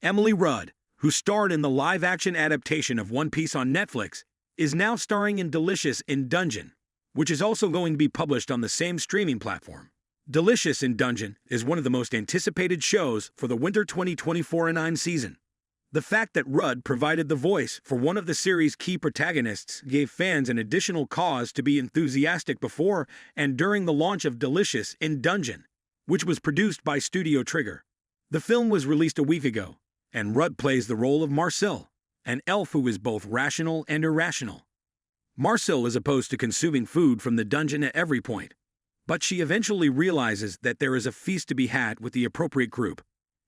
Emily Rudd, who starred in the live-action adaptation of One Piece on Netflix, is now starring in Delicious in Dungeon, which is also going to be published on the same streaming platform. Delicious in Dungeon is one of the most anticipated shows for the winter 2024-9 season. The fact that Rudd provided the voice for one of the series' key protagonists gave fans an additional cause to be enthusiastic before and during the launch of Delicious in Dungeon, which was produced by Studio Trigger. The film was released a week ago, and Rudd plays the role of Marcel, an elf who is both rational and irrational. Marcel is opposed to consuming food from the dungeon at every point, but she eventually realizes that there is a feast to be had with the appropriate group.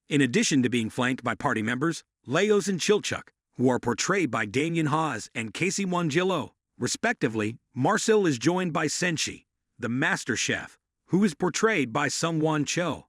In addition to being flanked by party members, Leos and Chilchuk, who are portrayed by Damien Haas and Casey Wangillo, respectively, Marcel is joined by Senshi, the master chef, who is portrayed by Sungwon Cho.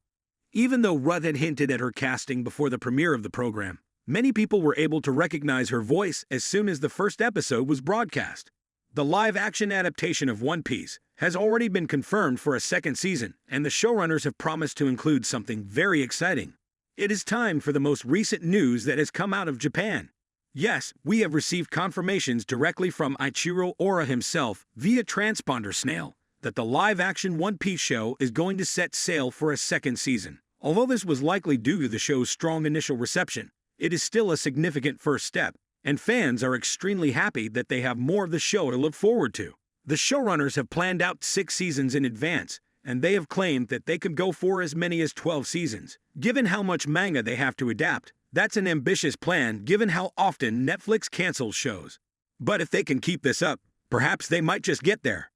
Even though Rudd had hinted at her casting before the premiere of the program, many people were able to recognize her voice as soon as the first episode was broadcast. The live-action adaptation of One Piece has already been confirmed for a second season, and the showrunners have promised to include something very exciting. It is time for the most recent news that has come out of Japan. Yes, we have received confirmations directly from Ichiro Ora himself via transponder snail that the live-action One Piece show is going to set sail for a second season. Although this was likely due to the show's strong initial reception, it is still a significant first step, and fans are extremely happy that they have more of the show to look forward to. The showrunners have planned out 6 seasons in advance, and they have claimed that they could go for as many as 12 seasons. Given how much manga they have to adapt, that's an ambitious plan given how often Netflix cancels shows. But if they can keep this up, perhaps they might just get there.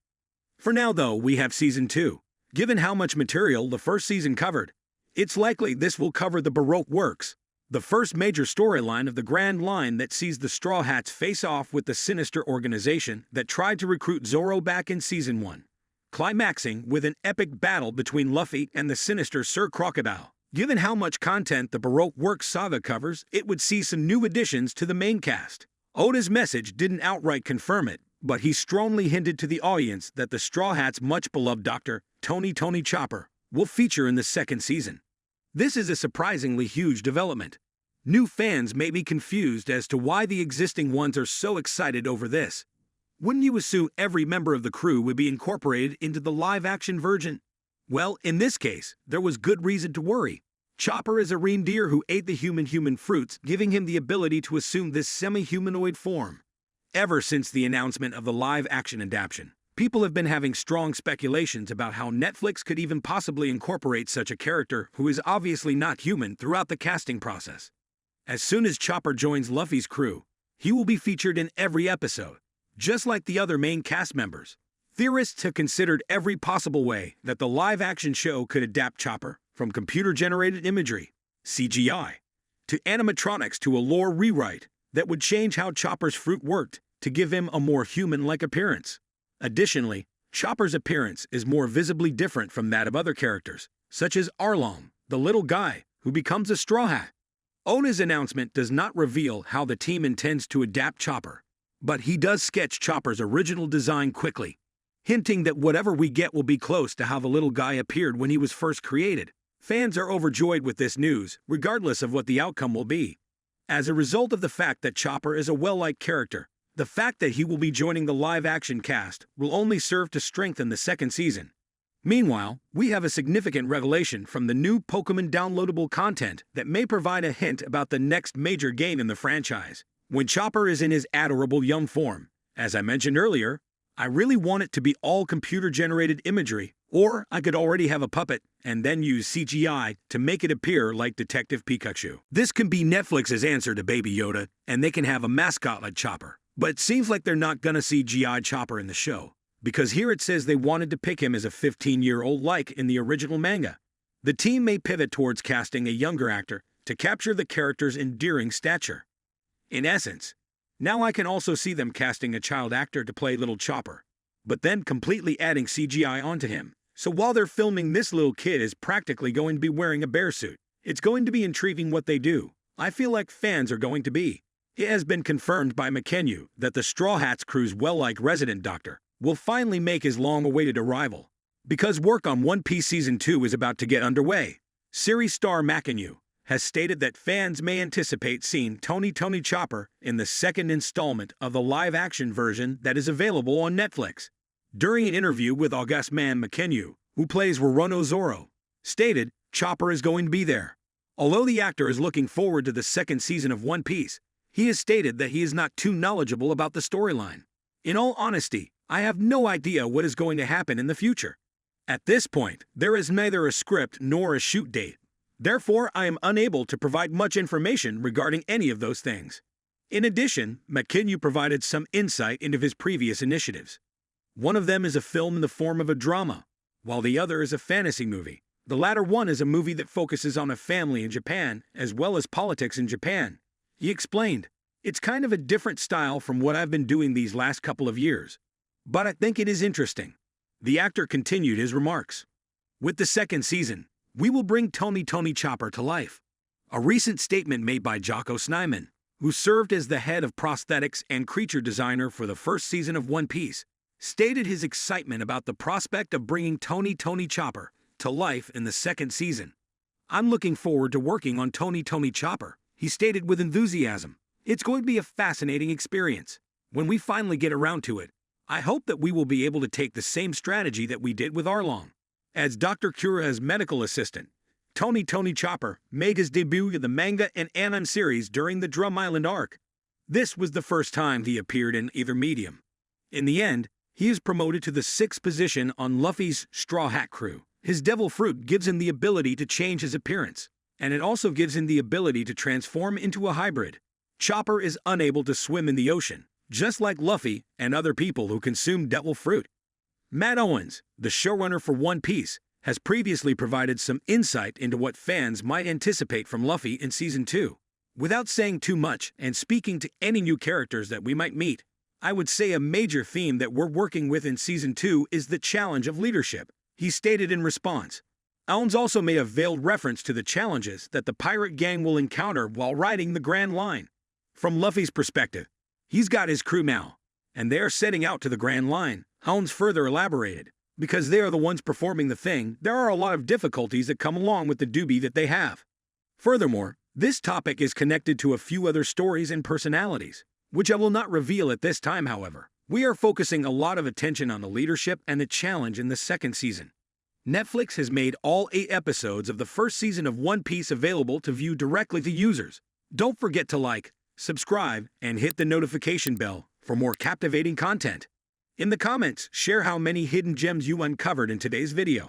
For now though, we have Season 2. Given how much material the first season covered, it's likely this will cover the Baroque works, the first major storyline of the Grand Line that sees the Straw Hats face off with the sinister organization that tried to recruit Zoro back in Season 1. Climaxing with an epic battle between Luffy and the sinister Sir Crocodile. Given how much content the Baroque Works saga covers, it would see some new additions to the main cast. Oda's message didn't outright confirm it, but he strongly hinted to the audience that the Straw Hats' much-beloved Dr. Tony Chopper will feature in the second season. This is a surprisingly huge development. New fans may be confused as to why the existing ones are so excited over this. Wouldn't you assume every member of the crew would be incorporated into the live-action version? Well, in this case, there was good reason to worry. Chopper is a reindeer who ate the human fruits, giving him the ability to assume this semi-humanoid form. Ever since the announcement of the live-action adaptation, people have been having strong speculations about how Netflix could even possibly incorporate such a character who is obviously not human throughout the casting process. As soon as Chopper joins Luffy's crew, he will be featured in every episode, just like the other main cast members. Theorists have considered every possible way that the live-action show could adapt Chopper, from computer-generated imagery, CGI, to animatronics to a lore rewrite that would change how Chopper's fruit worked to give him a more human-like appearance. Additionally, Chopper's appearance is more visibly different from that of other characters, such as Arlong, the little guy who becomes a Straw Hat. Oda's announcement does not reveal how the team intends to adapt Chopper, but he does sketch Chopper's original design quickly, hinting that whatever we get will be close to how the little guy appeared when he was first created. Fans are overjoyed with this news, regardless of what the outcome will be. As a result of the fact that Chopper is a well-liked character, the fact that he will be joining the live-action cast will only serve to strengthen the second season. Meanwhile, we have a significant revelation from the new Pokémon downloadable content that may provide a hint about the next major game in the franchise. When Chopper is in his adorable young form, as I mentioned earlier, I really want it to be all computer-generated imagery, or I could already have a puppet and then use CGI to make it appear like Detective Pikachu. This can be Netflix's answer to Baby Yoda, and they can have a mascot like Chopper. But it seems like they're not gonna CGI Chopper in the show, because here it says they wanted to pick him as a 15-year-old like in the original manga. The team may pivot towards casting a younger actor to capture the character's endearing stature. In essence, now I can also see them casting a child actor to play little Chopper, but then completely adding CGI onto him. So while they're filming, this little kid is practically going to be wearing a bear suit. It's going to be intriguing what they do. I feel like fans are going to be. It has been confirmed by McKenyu that the Straw Hats crew's well-liked resident doctor will finally make his long-awaited arrival, because work on One Piece Season 2 is about to get underway. Series star McKenyu has stated that fans may anticipate seeing Tony Chopper in the second installment of the live-action version that is available on Netflix. During an interview with August Man McKenyu, who plays Rorono Zoro, stated Chopper is going to be there. Although the actor is looking forward to the second season of One Piece, he has stated that he is not too knowledgeable about the storyline. In all honesty, I have no idea what is going to happen in the future. At this point, there is neither a script nor a shoot date. Therefore, I am unable to provide much information regarding any of those things. In addition, McKenyu provided some insight into his previous initiatives. One of them is a film in the form of a drama, while the other is a fantasy movie. The latter one is a movie that focuses on a family in Japan, as well as politics in Japan. He explained, "It's kind of a different style from what I've been doing these last couple of years. But I think it is interesting." The actor continued his remarks. "With the second season, we will bring Tony Chopper to life." A recent statement made by Jocko Snyman, who served as the head of prosthetics and creature designer for the first season of One Piece, stated his excitement about the prospect of bringing Tony Chopper to life in the second season. "I'm looking forward to working on Tony Chopper," he stated with enthusiasm. "It's going to be a fascinating experience. When we finally get around to it, I hope that we will be able to take the same strategy that we did with Arlong." As Dr. Kura's medical assistant, Tony Chopper made his debut in the manga and anime series during the Drum Island arc. This was the first time he appeared in either medium. In the end, he is promoted to the 6th position on Luffy's Straw Hat Crew. His devil fruit gives him the ability to change his appearance, and it also gives him the ability to transform into a hybrid. Chopper is unable to swim in the ocean, just like Luffy and other people who consume devil fruit. Matt Owens, the showrunner for One Piece, has previously provided some insight into what fans might anticipate from Luffy in Season 2. Without saying too much and speaking to any new characters that we might meet, I would say a major theme that we're working with in Season 2 is the challenge of leadership, he stated in response. Owens also made a veiled reference to the challenges that the pirate gang will encounter while riding the Grand Line. From Luffy's perspective, he's got his crew now, and they are setting out to the Grand Line. Owens further elaborated, "Because they are the ones performing the thing, there are a lot of difficulties that come along with the duty that they have." Furthermore, this topic is connected to a few other stories and personalities, which I will not reveal at this time, however. We are focusing a lot of attention on the leadership and the challenge in the second season. Netflix has made all 8 episodes of the first season of One Piece available to view directly to users. Don't forget to like, subscribe, and hit the notification bell for more captivating content. In the comments, share how many hidden gems you uncovered in today's video.